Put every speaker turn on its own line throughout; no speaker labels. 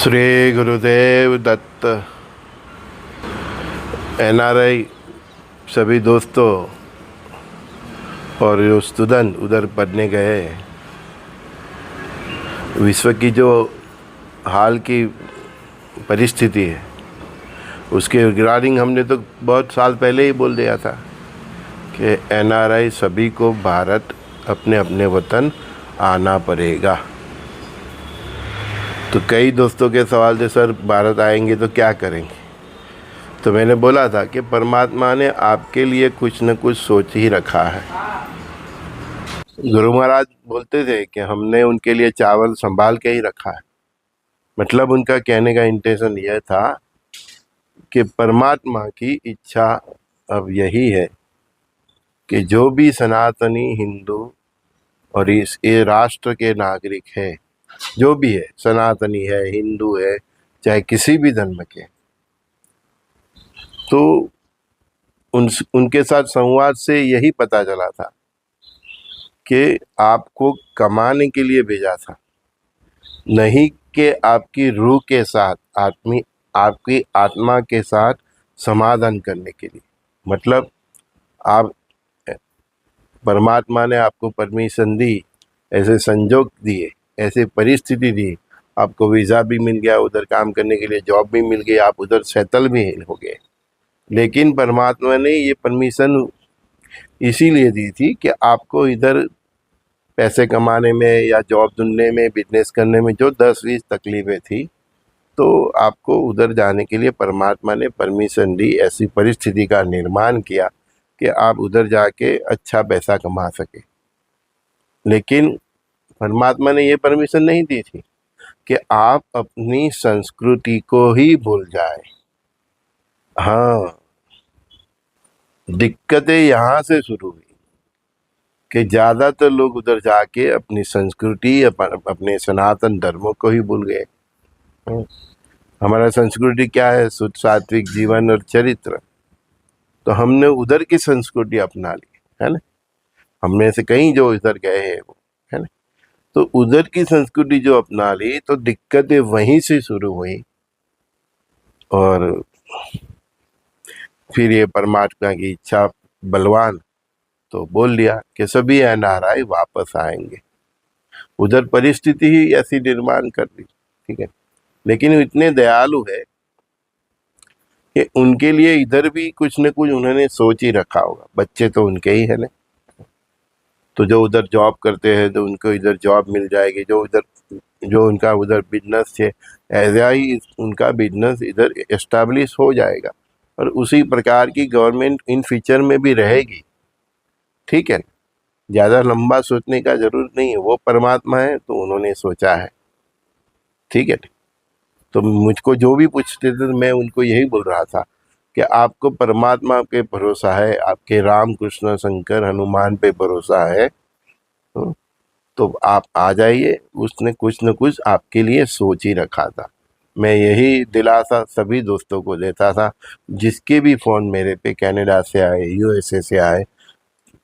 Shri Gurudev Datta. NRI सभी दोस्तों और जो स्टूडेंट उधर पढ़ने गए, विश्व की जो हाल की परिस्थिति है उसके रिगार्डिंग हमने तो बहुत साल पहले ही बोल दिया था कि एनआरआई सभी को भारत अपने अपने वतन आना पड़ेगा। तो कई दोस्तों के सवाल थे, सर भारत आएंगे तो क्या करेंगे। तो मैंने बोला था कि परमात्मा ने आपके लिए कुछ न कुछ सोच ही रखा है। गुरु महाराज बोलते थे कि हमने उनके लिए चावल संभाल के ही रखा है। मतलब उनका कहने का इंटेंशन यह था कि परमात्मा की इच्छा अब यही है कि जो भी सनातनी हिंदू और इस राष्ट्र के नागरिक है, जो भी है, सनातनी है, हिंदू है, चाहे किसी भी धर्म के, तो उनके साथ संवाद से यही पता चला था कि आपको कमाने के लिए भेजा था, नहीं कि आपकी रूह के साथ आपकी आत्मा के साथ समाधान करने के लिए। मतलब आप परमात्मा ने आपको परमिशन दी, ऐसे संजोग दिए, ऐसे परिस्थिति दी, आपको वीज़ा भी मिल गया, उधर काम करने के लिए जॉब भी मिल गई, आप उधर सेटल भी हो गए। लेकिन परमात्मा ने ये परमिशन इसीलिए दी थी कि आपको इधर पैसे कमाने में या जॉब ढूंढने में, बिजनेस करने में जो 10-20 तकलीफ़ें थी, तो आपको उधर जाने के लिए परमात्मा ने परमिशन दी, ऐसी परिस्थिति का निर्माण किया कि आप उधर जाके अच्छा पैसा कमा सके। लेकिन परमात्मा ने ये परमिशन नहीं दी थी कि आप अपनी संस्कृति को ही भूल जाए। हाँ, दिक्कतें यहाँ से शुरू हुई कि ज़्यादातर लोग उधर जाके अपनी संस्कृति, अपने सनातन धर्मों को ही भूल गए। हमारा संस्कृति क्या है? शुद्ध सात्विक जीवन और चरित्र। तो हमने उधर की संस्कृति अपना ली, है ना। हमने से कहीं जो इधर गए हैं वो, है ना। तो उधर की संस्कृति जो अपना ली तो दिक्कतें वहीं से शुरू हुई। और फिर ये परमात्मा की इच्छा बलवान तो बोल दिया कि सभी एनआरआई वापस आएंगे। उधर परिस्थिति ही ऐसी निर्माण कर दी, ठीक है। लेकिन इतने दयालु है कि उनके लिए इधर भी कुछ न कुछ उन्होंने सोच ही रखा होगा। बच्चे तो उनके ही है ना, तो जो उधर जॉब करते हैं तो उनको इधर जॉब मिल जाएगी, जो उनका उधर बिजनेस है, ऐसा ही उनका बिजनेस इधर एस्टैब्लिश हो जाएगा और उसी प्रकार की गवर्नमेंट इन फ्यूचर में भी रहेगी, ठीक है। ज़्यादा लंबा सोचने का जरूरत नहीं है, वो परमात्मा है तो उन्होंने सोचा है, ठीक है। तो मुझको जो भी पूछते थे तो मैं उनको यही बोल रहा था कि आपको परमात्मा पे भरोसा है, आपके राम कृष्ण शंकर हनुमान पे भरोसा है, तो आप आ जाइए। उसने कुछ न कुछ आपके लिए सोच ही रखा था। मैं यही दिलासा सभी दोस्तों को देता था, जिसके भी फ़ोन मेरे पे कनाडा से आए, यूएसए से आए,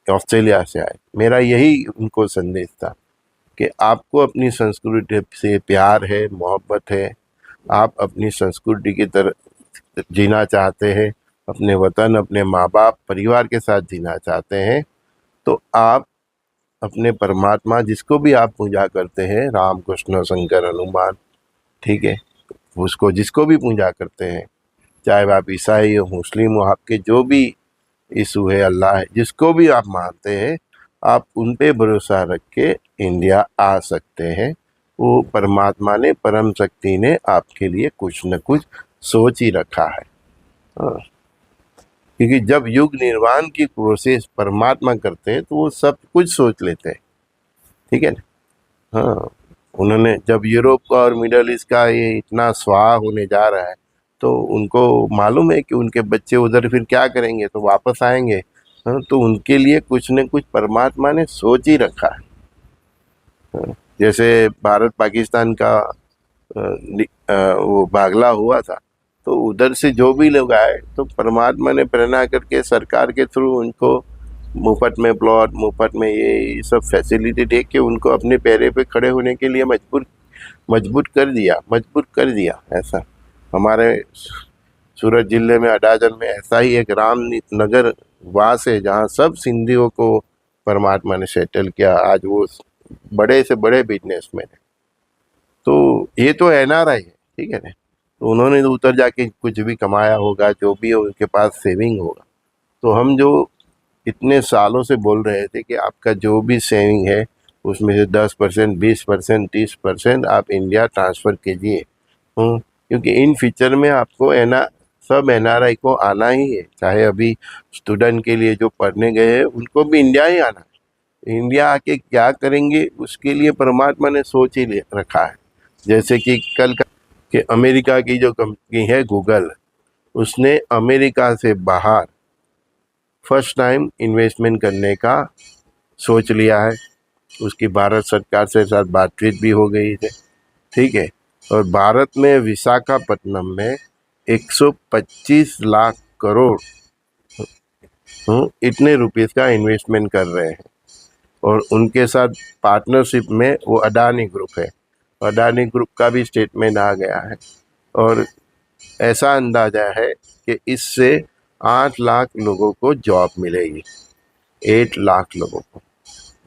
ऑस्ट्रेलिया से आए, मेरा यही उनको संदेश था कि आपको अपनी संस्कृति से प्यार है, मोहब्बत है, आप अपनी संस्कृति की तरह जीना चाहते हैं, अपने वतन, अपने माँ बाप, परिवार के साथ जीना चाहते हैं, तो आप अपने परमात्मा, जिसको भी आप पूजा करते हैं, राम कृष्ण शंकर हनुमान, ठीक है, उसको जिसको भी पूजा करते हैं, चाहे आप ईसाई हो, मुस्लिम हो, आपके जो भी यीशु है, अल्लाह है, जिसको भी आप मानते हैं, आप उन पे भरोसा रख के इंडिया आ सकते हैं। वो परमात्मा ने, परम शक्ति ने आपके लिए कुछ न कुछ सोच ही रखा है। हाँ। क्योंकि जब युग निर्माण की प्रोसेस परमात्मा करते हैं तो वो सब कुछ सोच लेते हैं, ठीक है ना। हाँ, उन्होंने जब यूरोप का और मिडल ईस्ट का ये इतना स्वाहा होने जा रहा है तो उनको मालूम है कि उनके बच्चे उधर फिर क्या करेंगे, तो वापस आएंगे। हाँ, तो उनके लिए कुछ न कुछ परमात्मा ने सोच ही रखा है। हाँ, जैसे भारत पाकिस्तान का वो बागला हुआ था, तो उधर से जो भी लोग आए तो परमात्मा ने प्रेरणा करके सरकार के थ्रू उनको मुफ्त में प्लॉट, मुफ्त में ये सब फैसिलिटी दे के उनको अपने पैरों पे खड़े होने के लिए मजबूर मजबूत कर दिया ऐसा। हमारे सूरत जिले में अडाजन में ऐसा ही एक राम नगर वास है जहाँ सब सिंधियों को परमात्मा ने सेटल किया। आज वो बड़े से बड़े बिजनेसमैन है। तो ये तो एनआरआई है, ठीक है ना। तो उन्होंने तो उधर जाके कुछ भी कमाया होगा, जो भी हो उनके पास सेविंग होगा। तो हम जो इतने सालों से बोल रहे थे कि आपका जो भी सेविंग है उसमें से 10%, 20%, 30% आप इंडिया ट्रांसफ़र कीजिए। क्योंकि इन फ्यूचर में आपको सब एनआरआई को आना ही है। चाहे अभी स्टूडेंट के लिए जो पढ़ने गए हैं उनको भी इंडिया ही आना है। इंडिया आके क्या करेंगे उसके लिए परमात्मा ने सोच ही रखा है। जैसे कि कल का कि अमेरिका की जो कंपनी है गूगल, उसने अमेरिका से बाहर फर्स्ट टाइम इन्वेस्टमेंट करने का सोच लिया है। उसकी भारत सरकार से साथ बातचीत भी हो गई है, ठीक है। और भारत में विशाखापट्टनम में 125 लाख करोड़ इतने रुपीस का इन्वेस्टमेंट कर रहे हैं। और उनके साथ पार्टनरशिप में वो अडानी ग्रुप है। अडानी ग्रुप का भी स्टेटमेंट आ गया है। और ऐसा अंदाजा है कि इससे 8 लाख लोगों को जॉब मिलेगी, 8 लाख लोगों को,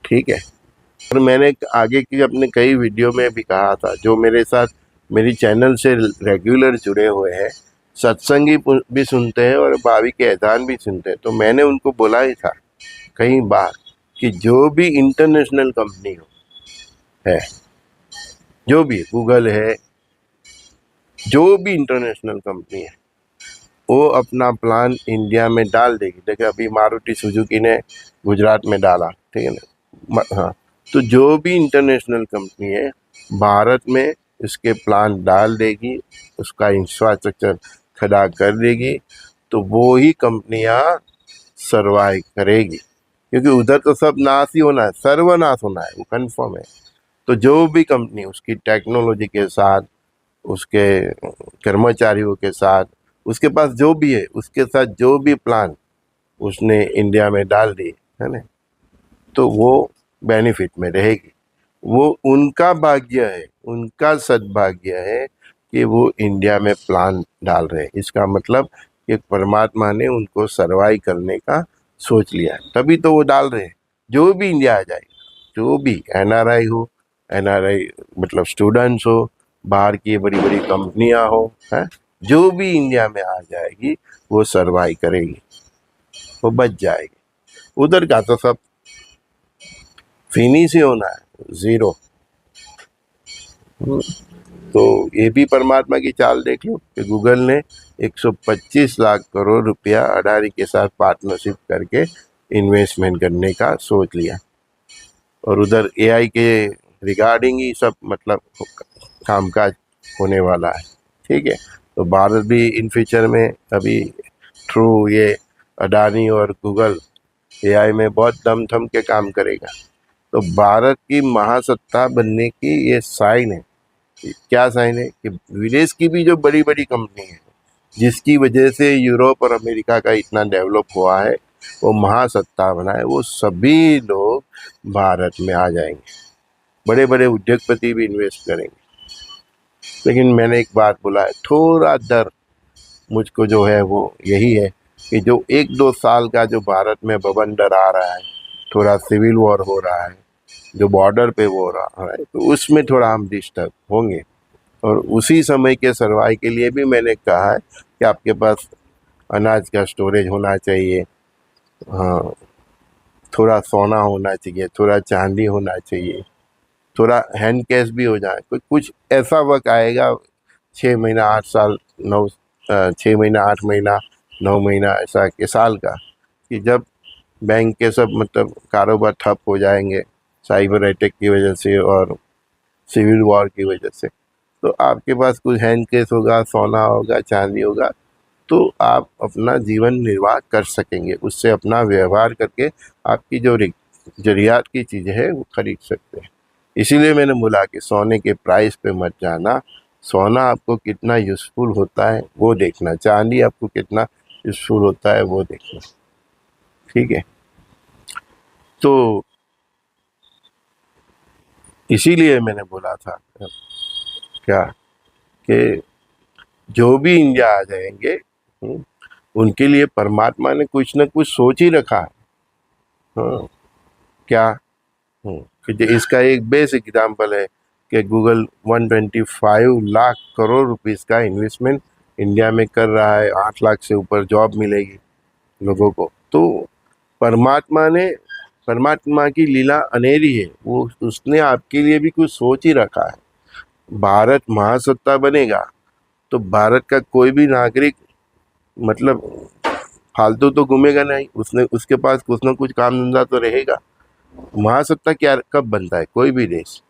ठीक है। और मैंने आगे की अपने कई वीडियो में भी कहा था, जो मेरे साथ मेरी चैनल से रेगुलर जुड़े हुए हैं, सत्संगी भी सुनते हैं और भावी के एजान भी सुनते हैं, तो मैंने उनको बोला ही था कई बार कि जो भी इंटरनेशनल कंपनी है, जो भी गूगल है, जो भी इंटरनेशनल कंपनी है, वो अपना प्लान इंडिया में डाल देगी। देखिए अभी मारुति सुजुकी ने गुजरात में डाला, ठीक है ना। हाँ, तो जो भी इंटरनेशनल कंपनी है भारत में इसके प्लान डाल देगी, उसका इंफ्रास्ट्रक्चर खड़ा कर देगी, तो वो ही कंपनियां सर्वाइव करेगी। क्योंकि उधर तो सब नाश ही होना है, सर्वनाश होना है, वो कंफर्म है। तो जो भी कंपनी उसकी टेक्नोलॉजी के साथ, उसके कर्मचारियों के साथ, उसके पास जो भी है उसके साथ जो भी प्लान उसने इंडिया में डाल दी है ना, तो वो बेनिफिट में रहेगी। वो उनका भाग्य है, उनका सद्भाग्य है कि वो इंडिया में प्लान डाल रहे हैं। इसका मतलब कि परमात्मा ने उनको सर्वाइव करने का सोच लिया है, तभी तो वो डाल रहे हैं। जो भी इंडिया आ जाए, जो भी एनआरआई हो, एनआरआई मतलब स्टूडेंट्स हो, बाहर की बड़ी बड़ी कंपनियां हो, हैं, जो भी इंडिया में आ जाएगी वो सर्वाइव करेगी, वो बच जाएगी। उधर का तो सब फिनिश ही होना है, जीरो। तो ये भी परमात्मा की चाल देख लो कि गूगल ने 125 लाख करोड़ रुपया अडानी के साथ पार्टनरशिप करके इन्वेस्टमेंट करने का सोच लिया। और उधर एआई के रिगार्डिंग ही सब मतलब कामकाज होने वाला है, ठीक है। तो भारत भी इन फ्यूचर में अभी थ्रू ये अडानी और गूगल एआई में बहुत दम थम के काम करेगा। तो भारत की महासत्ता बनने की ये साइन है। क्या साइन है कि विदेश की भी जो बड़ी बड़ी कंपनी है, जिसकी वजह से यूरोप और अमेरिका का इतना डेवलप हुआ है, वो महासत्ता बना है, वो सभी लोग भारत में आ जाएंगे। बड़े बड़े उद्योगपति भी इन्वेस्ट करेंगे। लेकिन मैंने एक बात बोला है, थोड़ा डर मुझको जो है वो यही है कि जो 1-2 साल का जो भारत में बवंडर आ रहा है, थोड़ा सिविल वॉर हो रहा है, जो बॉर्डर पे वो हो रहा है, तो उसमें थोड़ा हम डिस्टर्ब होंगे। और उसी समय के सर्वाइव के लिए भी मैंने कहा है कि आपके पास अनाज का स्टोरेज होना चाहिए, हाँ, थोड़ा सोना होना चाहिए, थोड़ा चांदी होना चाहिए, थोड़ा हैंड कैश भी हो जाए। कुछ ऐसा वक्त आएगा, 6 महीना 8 साल 6 महीना 8 महीना 9 महीना ऐसा के साल का, कि जब बैंक के सब मतलब कारोबार ठप हो जाएंगे साइबर अटैक की वजह से और सिविल वॉर की वजह से, तो आपके पास कुछ हैंड कैश होगा, सोना होगा, चांदी होगा, तो आप अपना जीवन निर्वाह कर सकेंगे। उससे अपना व्यवहार करके आपकी जो जरूरियात की चीज़ें हैं वो खरीद सकते हैं। इसीलिए मैंने बोला कि सोने के प्राइस पे मत जाना। सोना आपको कितना यूज़फुल होता है वो देखना, चांदी आपको कितना यूज़फुल होता है वो देखना, ठीक है। तो इसीलिए मैंने बोला था क्या कि जो भी इंडिया आ जाएंगे, उनके लिए परमात्मा ने कुछ न कुछ सोच ही रखा है। हाँ, क्या? कि इसका एक बेसिक एग्जाम्पल है कि गूगल 125 लाख करोड़ रुपीस का इन्वेस्टमेंट इंडिया में कर रहा है, 8 लाख से ऊपर जॉब मिलेगी लोगों को। तो परमात्मा ने, परमात्मा की लीला अनेरी है, वो उसने आपके लिए भी कुछ सोच ही रखा है। भारत महासत्ता बनेगा तो भारत का कोई भी नागरिक मतलब फालतू तो घूमेगा नहीं, उसने उसके पास कुछ ना कुछ काम धंधा तो रहेगा। महासत्ता क्या कब बनता है कोई भी देश?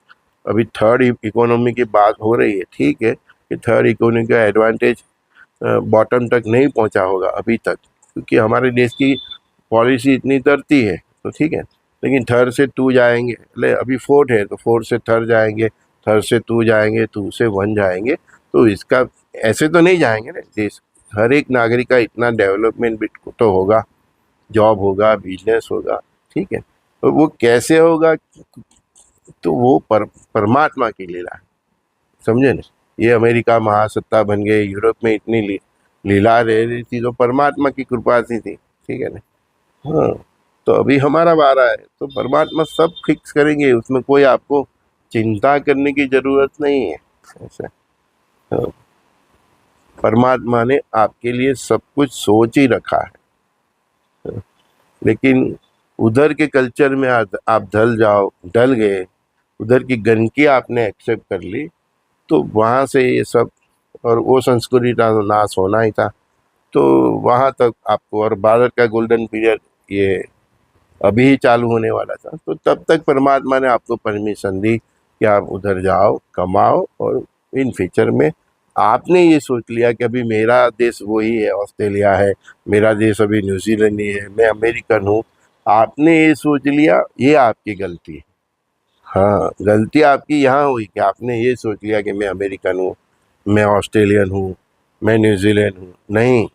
अभी थर्ड इकोनॉमी की बात हो रही है, ठीक है, कि थर्ड इकोनॉमी का एडवांटेज बॉटम तक नहीं पहुंचा होगा अभी तक, क्योंकि हमारे देश की पॉलिसी इतनी तरती है, तो ठीक है। लेकिन थर्ड से टू जाएंगे, ले अभी फोर्थ है तो फोर्थ से थर्ड जाएंगे, थर्ड से टू जाएंगे, टू से वन जाएंगे। तो इसका ऐसे तो नहीं जाएंगे ना देश। हर एक नागरिक का इतना डेवलपमेंट भी तो होगा, जॉब होगा, बिजनेस होगा, ठीक है। तो वो कैसे होगा? तो वो परमात्मा की लीला है, समझे ना। ये अमेरिका महासत्ता बन गए, यूरोप में इतनी लीला रह रही थी तो परमात्मा की कृपा से थी, ठीक है ना। हाँ, तो अभी हमारा वारा है तो परमात्मा सब फिक्स करेंगे, उसमें कोई आपको चिंता करने की जरूरत नहीं है। ऐसा, हाँ, परमात्मा ने आपके लिए सब कुछ सोच ही रखा है। लेकिन उधर के कल्चर में आप ढल गए, उधर की गंदगी आपने एक्सेप्ट कर ली, तो वहाँ से ये सब, और वो संस्कृति का नाश होना ही था। तो वहाँ तक आपको, और भारत का गोल्डन पीरियड ये अभी ही चालू होने वाला था, तो तब तक परमात्मा ने आपको परमिशन दी कि आप उधर जाओ, कमाओ, और इन फ्यूचर में आपने ये सोच लिया कि अभी मेरा देश वही है, ऑस्ट्रेलिया है, मेरा देश अभी न्यूजीलैंड ही है, मैं अमेरिकन हूँ। आपने ये सोच लिया, ये आपकी गलती है। हाँ, गलती आपकी यहाँ हुई कि आपने ये सोच लिया कि मैं अमेरिकन हूँ, मैं ऑस्ट्रेलियन हूँ, मैं न्यूजीलैंड हूँ। नहीं,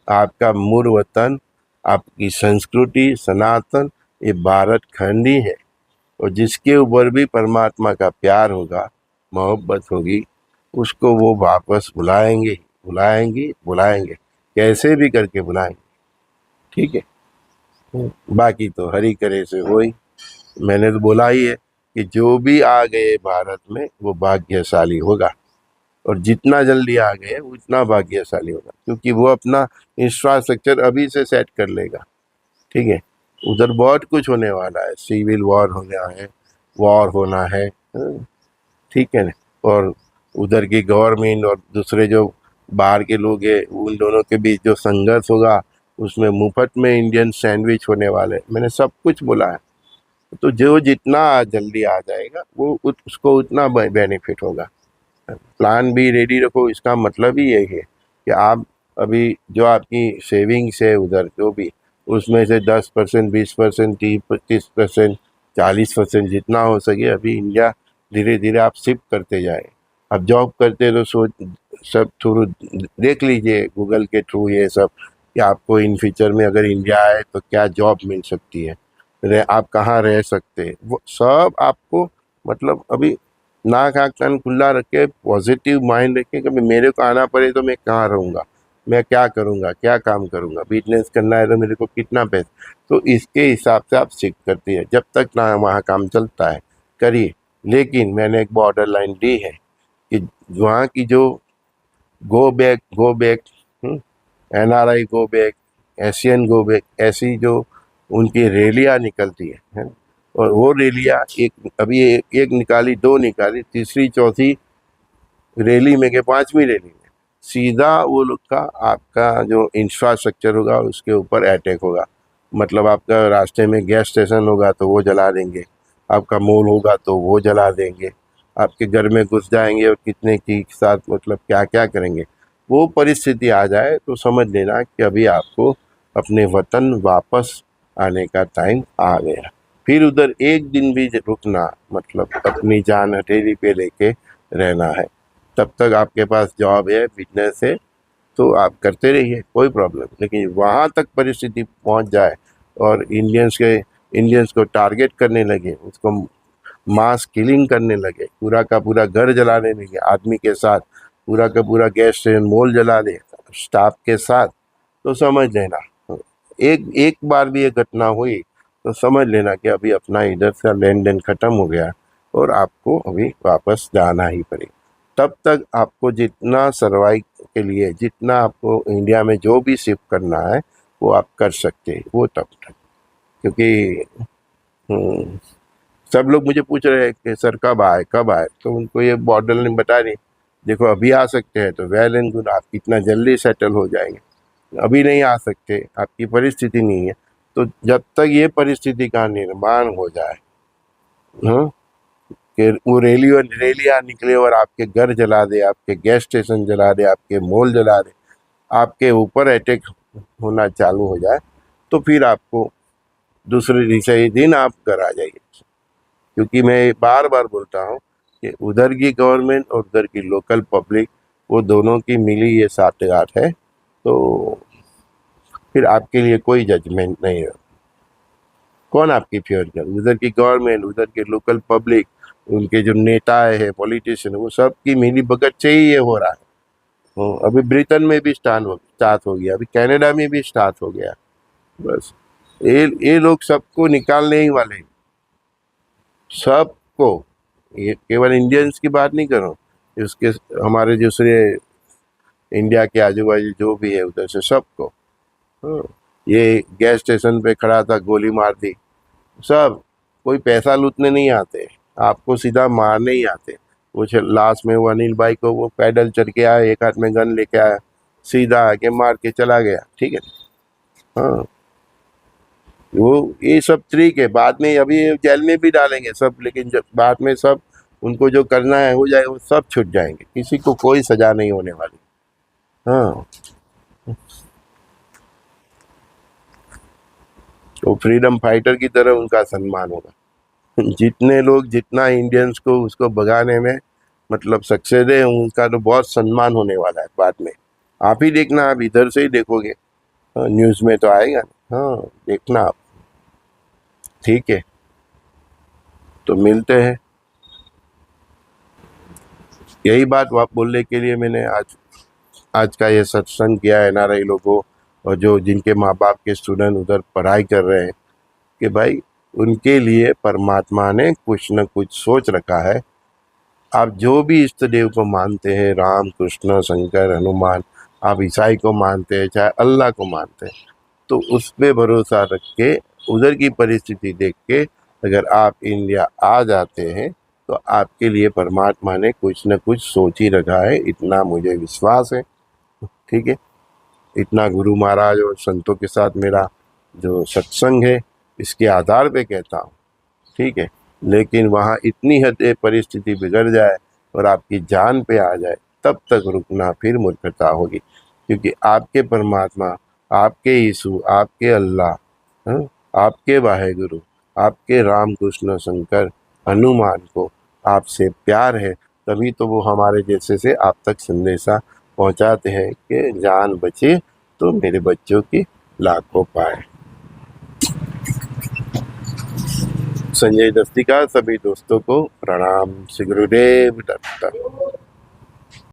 आपका मूल वतन, आपकी संस्कृति सनातन, ये भारत खंड ही है। और जिसके ऊपर भी परमात्मा का प्यार होगा, मोहब्बत होगी, उसको वो वापस बुलाएंगे, बुलाएंगे, बुलाएंगे, कैसे भी करके बुलाएंगे, ठीक है। बाकी तो हरि करे से होई। मैंने तो बोला ही है कि जो भी आ गए भारत में वो भाग्यशाली होगा, और जितना जल्दी आ गए उतना भाग्यशाली होगा, क्योंकि वो अपना इंफ्रास्ट्रक्चर अभी से सेट कर लेगा, ठीक है। उधर बहुत कुछ होने वाला है, सिविल वॉर होना है, वॉर होना है, ठीक है ना। और उधर की गवर्नमेंट और दूसरे जो बाहर के लोग हैं, उन दोनों के बीच जो संघर्ष होगा, उसमें मुफ्त में इंडियन सैंडविच होने वाले, मैंने सब कुछ बोला है। तो जो जितना जल्दी आ जाएगा वो उसको उतना बेनिफिट होगा। प्लान भी रेडी रखो, इसका मतलब ही यही है कि आप अभी जो आपकी सेविंग्स है उधर जो भी, उसमें से 10%, 20%, 30%, 40% जितना हो सके अभी इंडिया धीरे धीरे आप शिफ्ट करते जाए। आप जॉब करते तो सोच सब थ्रू देख लीजिए गूगल के थ्रू ये सब, कि आपको इन फ्यूचर में अगर इंडिया आए तो क्या जॉब मिल सकती है, आप कहाँ रह सकते हैं, वो सब आपको मतलब अभी नाक आँख कान खुला रख के पॉजिटिव माइंड रख के, कभी मेरे को आना पड़े तो मैं कहाँ रहूँगा, मैं क्या करूँगा, क्या काम करूँगा, बिजनेस करना है तो मेरे को कितना पैसा, तो इसके हिसाब से आप सीख करती है। जब तक ना वहाँ काम चलता है करिए। लेकिन मैंने एक बॉर्डर लाइन दी है कि वहाँ की जो go back, NRI go back, Asian go back, ऐसी जो उनकी रैलियाँ निकलती है, और वो रैलियाँ अभी एक निकाली, दो निकाली, तीसरी चौथी रैली में के पांचवी रैली में सीधा वो लोग का आपका जो इंफ्रास्ट्रक्चर होगा उसके ऊपर अटैक होगा। मतलब आपका रास्ते में गैस स्टेशन होगा तो वो जला देंगे, आपका मॉल होगा तो वो जला देंगे, आपके घर में घुस जाएंगे और कितने की साथ मतलब क्या क्या करेंगे। वो परिस्थिति आ जाए तो समझ लेना कि अभी आपको अपने वतन वापस आने का टाइम आ गया। फिर उधर एक दिन भी रुकना मतलब अपनी जान हथेली पे लेके रहना है। तब तक आपके पास जॉब है, बिजनेस है, तो आप करते रहिए, कोई प्रॉब्लम। लेकिन वहाँ तक परिस्थिति पहुँच जाए और इंडियंस को टारगेट करने लगे, उसको मास किलिंग करने लगे, पूरा का पूरा घर जलाने लगे आदमी के साथ, पूरा का पूरा गैस स्टेशन मॉल जला दे स्टाफ के साथ, तो समझ लेना एक एक बार भी ये घटना हुई तो समझ लेना कि अभी अपना इधर से लेन देन खत्म हो गया और आपको अभी वापस जाना ही पड़ेगा। तब तक आपको जितना सर्वाइव के लिए जितना आपको इंडिया में जो भी शिफ्ट करना है वो आप कर सकते हैं, वो तब तक। क्योंकि सब लोग मुझे पूछ रहे हैं कि सर कब आए, तो उनको ये बॉर्डर ने बता रही, देखो अभी आ सकते हैं तो वेल एंड गुड, आप कितना जल्दी सेटल हो जाएंगे, अभी नहीं आ सकते, आपकी परिस्थिति नहीं है, तो जब तक ये परिस्थिति का निर्माण हो जाए, हाँ, कि वो रैलियां निकले और आपके घर जला दे, आपके गैस स्टेशन जला दे, आपके मॉल जला दे, आपके ऊपर अटैक होना चालू हो जाए, तो फिर आपको दूसरे तीसरे दिन आप घर आ जाइए। क्योंकि मैं बार बार बोलता हूँ कि उधर की गवर्नमेंट और उधर की लोकल पब्लिक, वो दोनों की मिली ये साठगांठ है, तो फिर आपके लिए कोई जजमेंट नहीं है। कौन आपकी फेयर कर, उधर की गवर्नमेंट, उधर के लोकल पब्लिक, उनके जो नेता है पॉलिटिशियन, वो सब की मिली भगत से ही ये हो रहा है। अभी ब्रिटेन में भी स्टार्ट हो गया, अभी कनाडा में भी स्टार्ट हो गया। बस ये लोग सबको निकालने ही वाले हैं, सबको। ये केवल इंडियंस की बात नहीं कर रहा हूँ, उसके हमारे दूसरे इंडिया के आजू बाजू जो भी है उधर से सबको। हाँ, ये गैस स्टेशन पे खड़ा था, गोली मार दी, सब कोई पैसा लूटने नहीं आते, आपको सीधा मारने ही आते। वो लास्ट में वो अनिल भाई को वो पैदल चल के आया, एक हाथ में गन लेके आया, सीधा आके मार के चला गया, ठीक है। हाँ, वो ये सब ट्रिक है, बाद में अभी जेल में भी डालेंगे सब, लेकिन जब बाद में सब उनको जो करना है हो जाए, वो सब छूट जाएंगे, किसी को कोई सजा नहीं होने वाली। हाँ, वो फ्रीडम फाइटर की तरह उनका सम्मान होगा। जितने लोग जितना इंडियंस को उसको भगाने में मतलब सक्सेस है, उनका तो बहुत सम्मान होने वाला है बाद में। आप ही देखना, आप इधर से ही देखोगे, न्यूज़ में तो आएगा। हाँ, देखना आप। ठीक है, तो मिलते हैं। यही बात आप बोलने के लिए मैंने आज आज का ये सत्संग किया है एनआरआई लोगों, और जो जिनके माँ बाप के स्टूडेंट उधर पढ़ाई कर रहे हैं, कि भाई उनके लिए परमात्मा ने कुछ न कुछ सोच रखा है। आप जो भी इष्ट देव को मानते हैं, राम कृष्ण शंकर हनुमान, आप ईसाई को मानते हैं चाहे अल्लाह को मानते हैं, तो उस पर भरोसा रख के उधर की परिस्थिति देख के अगर आप इंडिया आ जाते हैं, तो आपके लिए परमात्मा ने कुछ न कुछ सोच ही रखा है, इतना मुझे विश्वास है। ठीक है, इतना गुरु महाराज और संतों के साथ मेरा जो सत्संग है, इसके आधार पे कहता हूँ। ठीक है, लेकिन वहाँ इतनी हद परिस्थिति बिगड़ जाए और आपकी जान पे आ जाए, तब तक रुकना फिर मूर्खता होगी। क्योंकि आपके परमात्मा, आपके यीशु, आपके अल्लाह, हाँ, आपके वाहेगुरु, आपके राम कृष्ण शंकर हनुमान को आपसे प्यार है, तभी तो वो हमारे जैसे से आप तक संदेशा पहुंचाते हैं कि जान बचे तो मेरे बच्चों की लाखों पाए। संजय दस्ती का सभी दोस्तों को प्रणाम। श्री गुरुदेव दत्त।